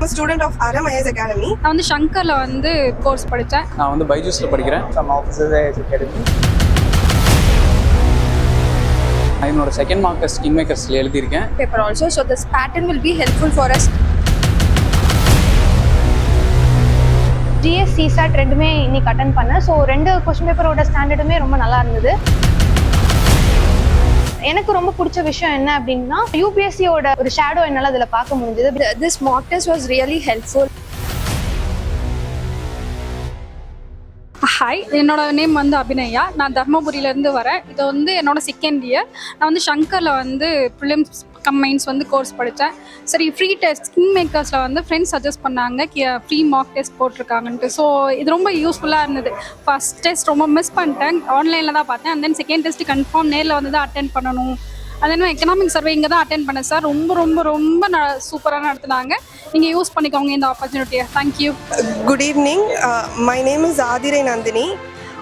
I'm a student of IAS Academy. நான் வந்து ஷங்கர்ல வந்து கோர்ஸ் படித்தேன். நான் வந்து பைஜூஸ்ல படிக்கிறேன். From Officers IAS Academy. என்னோட செகண்ட் மார்க் டெஸ்ட் கிங்மேக்கர்ஸ்ல எழுதியிருக்கேன். Paper also, so this pattern will be helpful for us. CSAT ரெண்டுமே இன்னைக்கு அட்டெண்ட் பண்ணேன். ஸோ ரெண்டு கொஸ்டின் பேப்பரோட ஸ்டாண்டர்டுமே ரொம்ப நல்லா இருந்தது. எனக்கு ரொம்ப பிடிச்ச விஷயம் என்ன அப்படின்னா யூபிஎஸ்சியோட ஒரு ஷேடோ என்னால் அதில் பார்க்க முடிஞ்சது. This mock test was really helpful. Hi, என்னோட நேம் வந்து அபிநயா. நான் தர்மபுரியிலேருந்து வரேன். இது வந்து என்னோட செகண்ட் இயர். நான் வந்து ஷங்கரில் வந்து ப்ரிலிம்ஸ் மெயின்ஸ் வந்து கோர்ஸ் படித்தேன். சரி, ஃப்ரீ டெஸ்ட் கிங்மேக்கர்ஸில் வந்து ஃப்ரெண்ட்ஸ் சஜஸ்ட் பண்ணாங்க ஃப்ரீ மார்க் டெஸ்ட் போட்டிருக்காங்கன்ட்டு. ஸோ இது ரொம்ப யூஸ்ஃபுல்லாக இருந்தது. ஃபஸ்ட் டெஸ்ட் ரொம்ப மிஸ் பண்ணிட்டேன், ஆன்லைனில் தான் பார்த்தேன். And then second test confirm நேரில் வந்து தான் அட்டென்ட் பண்ணணும். அதே எக்கனாமிக் சர்வே இங்கே தான் அட்டென்ட் பண்ணேன் சார். ரொம்ப ரொம்ப ரொம்ப சூப்பராக நடத்துனாங்க. நீங்கள் யூஸ் பண்ணிக்கோங்க இந்த ஆப்பர்ச்சுனிட்டியை. Thank you. Good evening. My name is Adire Nandini.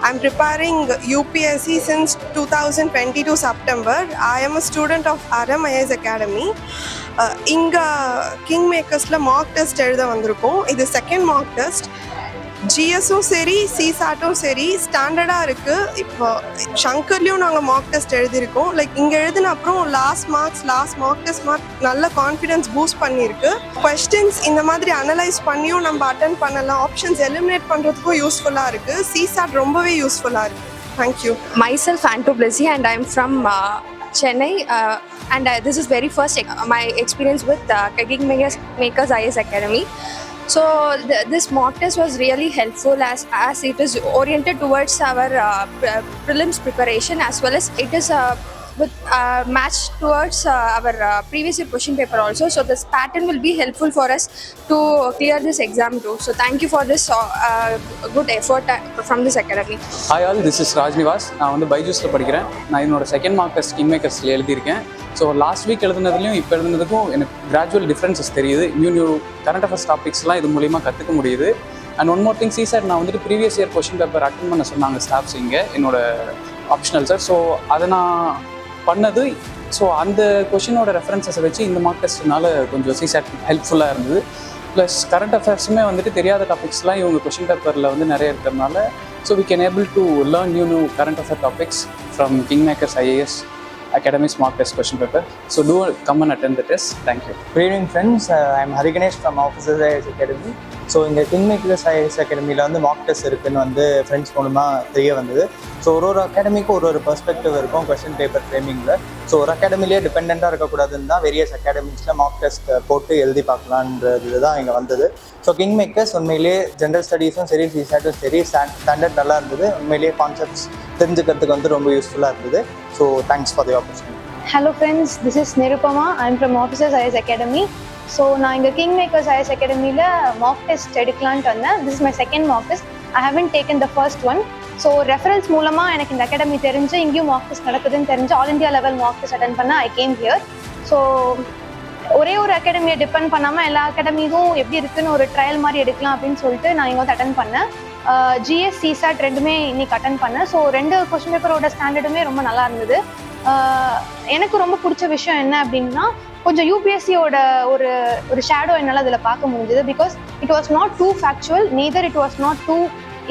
I'm preparing UPSC since 2022 September. I am a student of IAS Academy. இங்கே கிங்மேக்கர்ஸில் மார்க் டெஸ்ட் எழுத வந்திருக்கோம். இது செகண்ட் மார்க் டெஸ்ட். ஜிஎஸும் சரி சிசாட்டும் சரி ஸ்டாண்டர்டாக இருக்குது. இப்போ ஷங்கர்லேயும் நாங்கள் மார்க் டெஸ்ட் எழுதியிருக்கோம். லைக் இங்கே எழுதின அப்புறம் லாஸ்ட் மார்க் டெஸ்ட் மார்க் நல்ல கான்ஃபிடென்ஸ் பூஸ்ட் பண்ணியிருக்கு. கொஸ்டின்ஸ் இந்த மாதிரி அனலைஸ் பண்ணியும் நம்ம அட்டென்ட் பண்ணலாம். ஆப்ஷன்ஸ் எலிமினேட் பண்ணுறதுக்கும் யூஸ்ஃபுல்லாக இருக்குது. சிசாட் ரொம்பவே யூஸ்ஃபுல்லாக இருக்குது. Thank you. Myself Anto Blessy and I'm from Chennai and this is very first my experience with Kingmakers IAS Academy. So this mock test was really helpful as it is oriented towards our prelims preparation as well as it is with match towards our previous year question paper also. So this pattern will be helpful for us to clear this exam too. So thank you for this good effort from this academy. Hi all, this is Rajnivas. நான் வந்து பைஜூஸ்ல படிக்கிறேன். நான் என்னோட second mark test கிங்மேக்கர்ஸ்ல எழுதியிருக்கேன். So last week எழுதுனதுலையும் இப்போ எழுதுனதுக்கும் எனக்கு gradual differences தெரியுது. New current affairs டாபிக்ஸ்லாம் இது மூலிமா கற்றுக்க முடியுது. And one more thing, CSAT நான் வந்துட்டு previous year question paper attend பண்ண சொன்னாங்க ஸ்டாஃப்ஸ் இங்கே என்னோட ஆப்ஷனல் சார். ஸோ அதை நான் பண்ணது. ஸோ அந்த கொஷினோட ரெஃபரன்ஸஸை வச்சு இந்த மார்க் டெஸ்ட்னால கொஞ்சம் சிசாட் ஹெல்ப்ஃபுல்லாக இருந்தது. ப்ளஸ் கரண்ட் அஃபேர்ஸுமே வந்துட்டு தெரியாத டாபிக்ஸ்லாம் இவங்க கொஷின் பேப்பரில் வந்து நிறைய இருக்கிறதுனால so we can able to learn new current affair topics from Kingmakers IAS Academy's mock test question paper. So do come and attend the test. Thank you. Good evening friends. I am Hariganesh from Officers IAS Academy. So இங்கே Kingmakers IAS Academyயில் வந்து mark test இருக்குதுன்னு வந்து friends மூலமாக தெரிய வந்தது. So ஒரு அகாடமிக்கும் ஒரு perspective இருக்கும் கொஸ்டின் பேப்பர் ஃப்ரேமிங்கில். ஸோ ஒரு அகாடமிலேயே டிபெண்ட்டாக இருக்கக்கூடாதுன்னு தான் வேரியஸ் அகாடமிஸில் மார்க் டெஸ்ட் போட்டு எழுதி பார்க்கலான்றது தான் இங்கே வந்தது. ஸோ கிங்மேக்கர்ஸ் உண்மையிலேயே ஜென்ரல் ஸ்டடீஸும் சரி சிசாட்டும் சரி ஸ்டாண்டர்ட் நல்லா இருந்தது. உண்மையிலேயே கான்செப்ட்ஸ் தெரிஞ்சுக்கிறதுக்கு வந்து ரொம்ப யூஸ்ஃபுல்லாக இருந்தது. So thanks for the opportunity. Hello friends, this is Nirupama. I'm from Officers IAS Academy. So நான் இங்கே Kingmakers IAS Academyயில் மார்க் டெஸ்ட் எடுக்கலான்ட்டு வந்தேன். This is my second mark test. I haven't taken the first one. So reference மூலமாக எனக்கு இந்த academy தெரிஞ்சு இங்கேயும் mark test நடக்குதுன்னு தெரிஞ்சு all India level mark test attend பண்ண ஐ கேம் ஹியர். ஸோ ஒரே ஒரு அகாடமியை டிபெண்ட் பண்ணாமல் எல்லா அகாடமியும் எப்படி இருக்குன்னு ஒரு ட்ரையல் மாதிரி எடுக்கலாம் அப்படின்னு சொல்லிட்டு நான் இங்கே வந்து அட்டென்ட் பண்ணேன். ஜிஎஸ் சிசாட் ரெண்டுமே இன்னைக்கு அட்டென்ட் பண்ணேன். ஸோ ரெண்டு கொஸ்டின் பேப்பரோட ஸ்டாண்டர்டுமே ரொம்ப நல்லா இருந்தது. எனக்கு ரொம்ப பிடிச்ச விஷயம் என்ன அப்படின்னா கொஞ்சம் யூபிஎஸ்சியோட ஒரு ஷேடோ என்னால் அதில் பார்க்க முடிஞ்சது. Because it was not too factual, neither it was not too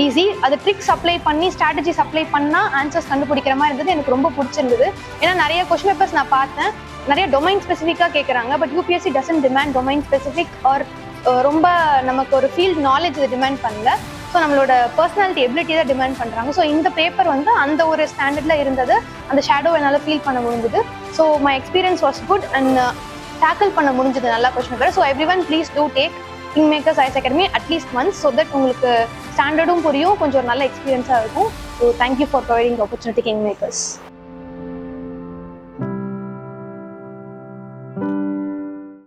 easy. அது ட்ரிக்ஸ் அப்ளை பண்ணி ஸ்ட்ராட்டஜிஸ் அப்ளை பண்ணால் ஆன்சர்ஸ் கண்டுபிடிக்கிற மாதிரி இருந்தது. எனக்கு ரொம்ப பிடிச்சிருந்தது. ஏன்னா நிறைய கொஸ்டின் பேப்பர்ஸ் நான் பார்த்தேன், நிறைய டொமைன் ஸ்பெசிஃபிக்காக கேட்குறாங்க. But UPSC doesn't demand domain specific R ரொம்ப நமக்கு ஒரு ஃபீல்ட் நாலேஜ் இது டிமாண்ட் பண்ணல. ஸோ நம்மளோட பர்சனாலிட்டி எபிலிட்டி தான் டிமாண்ட் பண்ணுறாங்க. ஸோ இந்த பேப்பர் வந்து அந்த ஒரு ஸ்டாண்டர்டில் இருந்தது. அந்த ஷேடோ என்னால் ஃபீல் பண்ண முடிஞ்சது. So my experience was good and tackle பண்ண முடிஞ்சது நல்லா question paper. So every one please do take Kingmakers IAS Academy at least once. So that உங்களுக்கு ஸ்டாண்டர்டும் புரியும், கொஞ்சம் ஒரு நல்ல எக்ஸ்பீரியன்ஸாக இருக்கும். So thank you for providing opportunity Kingmakers.